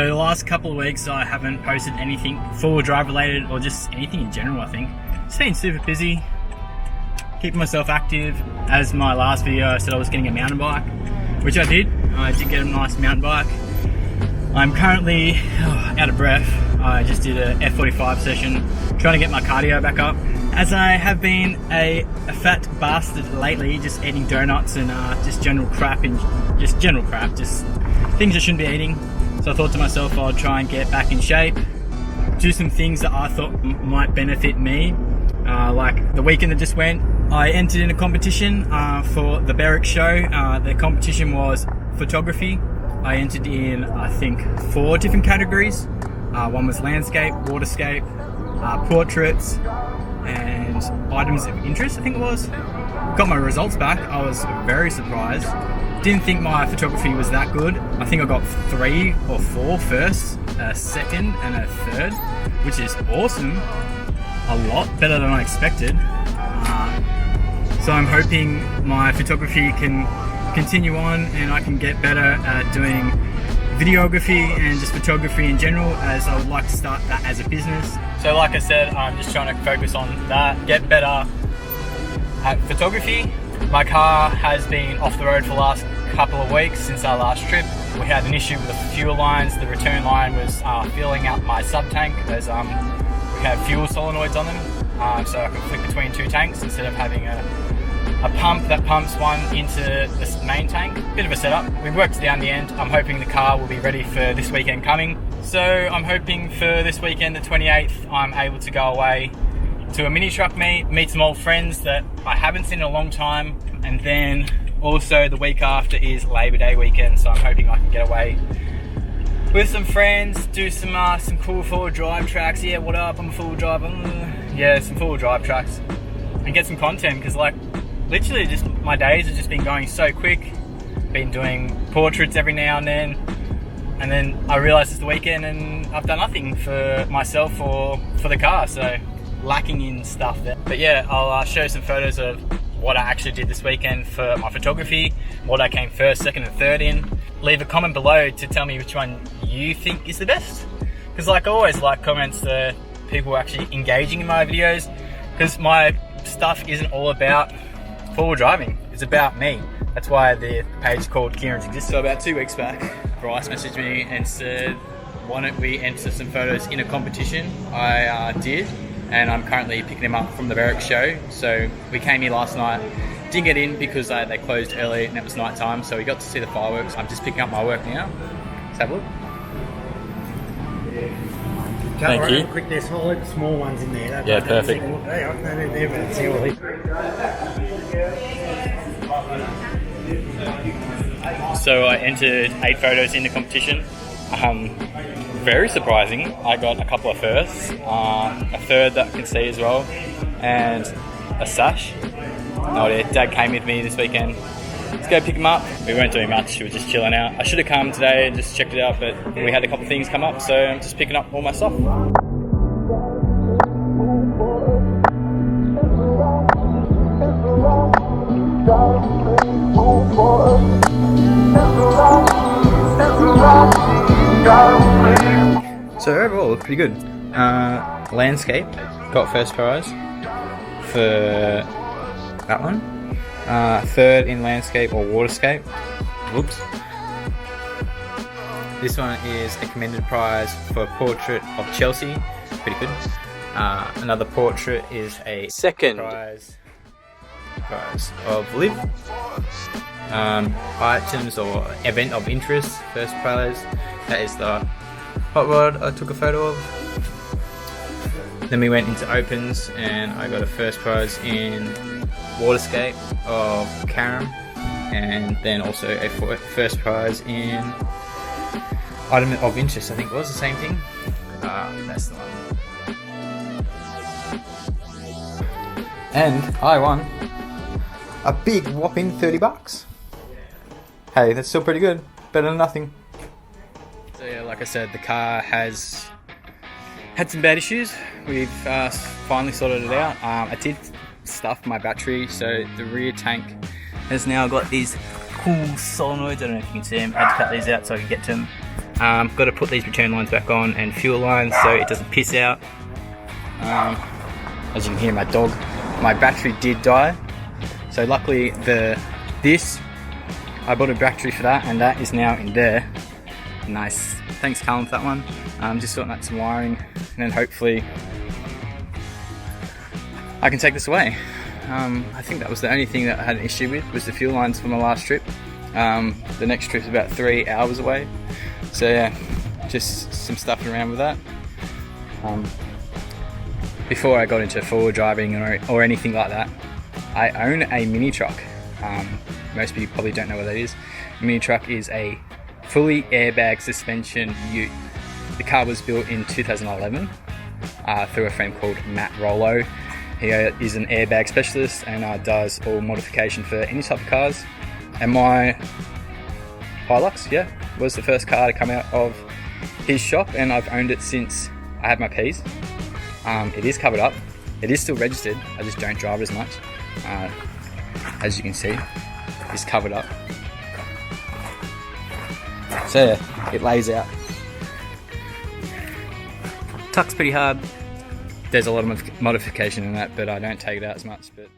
So the last couple of weeks I haven't posted anything four-wheel drive related or just anything in general, I think. Just been super busy, keeping myself active. As my last video I said I was getting a mountain bike, which I did. I did get a nice mountain bike. I'm currently out of breath. I just did a F45 session, trying to get my cardio back up. As I have been a fat bastard lately, just eating donuts and just general crap, just things I shouldn't be eating. So I thought to myself I'd try and get back in shape, do some things that I thought might benefit me. Like the weekend that just went, I entered in a competition for the Berwick show. The competition was photography. I entered in, I think, 4 different categories. One was landscape, waterscape, portraits, and items of interest, I think it was. Got my results back. I was very surprised. Didn't think my photography was that good. I think I got 3 or 4 first, a second and a third, which is awesome. A lot better than I expected. So I'm hoping my photography can continue on and I can get better at doing videography and just photography in general, as I would like to start that as a business. So like I said, I'm just trying to focus on that, get better at photography. My car has been off the road for the last couple of weeks since our last trip. We had an issue with the fuel lines. The return line was filling up my sub tank as we have fuel solenoids on them, so I can flick between 2 tanks instead of having a pump that pumps one into this main tank. Bit of a setup. We worked down the end. I'm hoping the car will be ready for this weekend coming. So I'm hoping for this weekend, the 28th, I'm able to go away to a mini truck meet some old friends that I haven't seen in a long time, and then also the week after is Labor Day weekend, so I'm hoping I can get away with some friends, do some cool four-wheel drive tracks. Yeah, what up? I'm a four-wheel driver. Yeah, some four-wheel drive tracks, and get some content, because like literally just my days have just been going so quick. Been doing portraits every now and then I realised it's the weekend and I've done nothing for myself or for the car, so lacking in stuff there. But yeah, I'll show some photos of what I actually did this weekend for my photography, what I came first, second and third in. Leave a comment below to tell me which one you think is the best, because like I always like comments to people actually engaging in my videos, because my stuff isn't all about four-wheel driving, it's about me. That's why the page is called Kieran sExistence. So about 2 weeks back, Bryce messaged me and said, why don't we enter some photos in a competition? I did, and I'm currently picking him up from the Berwick show. So we came here last night, didn't get in because they closed early and it was night time, so we got to see the fireworks. I'm just picking up my work now. Let's have a look. Thank you. Quick, there's all the small ones in there. Yeah, perfect. So I entered 8 photos in the competition. Very surprising. I got a couple of firsts, a third that I can see as well, and a sash. No idea. Dad came with me this weekend. Let's go pick him up. We weren't doing much, we were just chilling out. I should have come today and just checked it out, but we had a couple of things come up, so I'm just picking up all my stuff. So overall, pretty good. Landscape, got first prize for that one. Third in landscape or waterscape. Whoops. This one is a commended prize for portrait of Chelsea. Pretty good. Another portrait is a second prize of Liv. Items or event of interest, first prize. That is the hot rod I took a photo of. Then we went into opens and I got a first prize in waterscape of Karen, and then also a first prize in item of interest. I think it was the same thing. That's the one. And I won a big whopping $30. Hey, that's still pretty good. Better than nothing. So yeah, like I said, the car has had some bad issues. We've finally sorted it out. I did stuff my battery, so the rear tank has now got these cool solenoids. I don't know if you can see them. I had to cut these out so I could get to them. Got to put these return lines back on and fuel lines so it doesn't piss out. As you can hear, my battery did die. So luckily I bought a battery for that, and that is now in there. Nice. Thanks Callum for that one. Just sorting out some wiring, and then hopefully I can take this away. I think that was the only thing that I had an issue with, was the fuel lines for my last trip. The next trip's about 3 hours away. So yeah, just some stuff around with that. Before I got into forward driving or anything like that, I own a mini truck. Most people probably don't know what that is. A mini truck is a fully airbag suspension ute. The car was built in 2011 through a friend called Matt Rollo. He is an airbag specialist and does all modification for any type of cars. And my Hilux, was the first car to come out of his shop, and I've owned it since I had my Ps. It is covered up. It is still registered. I just don't drive it as much. As you can see, it's covered up. So yeah, it lays out. Tucks pretty hard. There's a lot of modification in that, but I don't take it out as much. But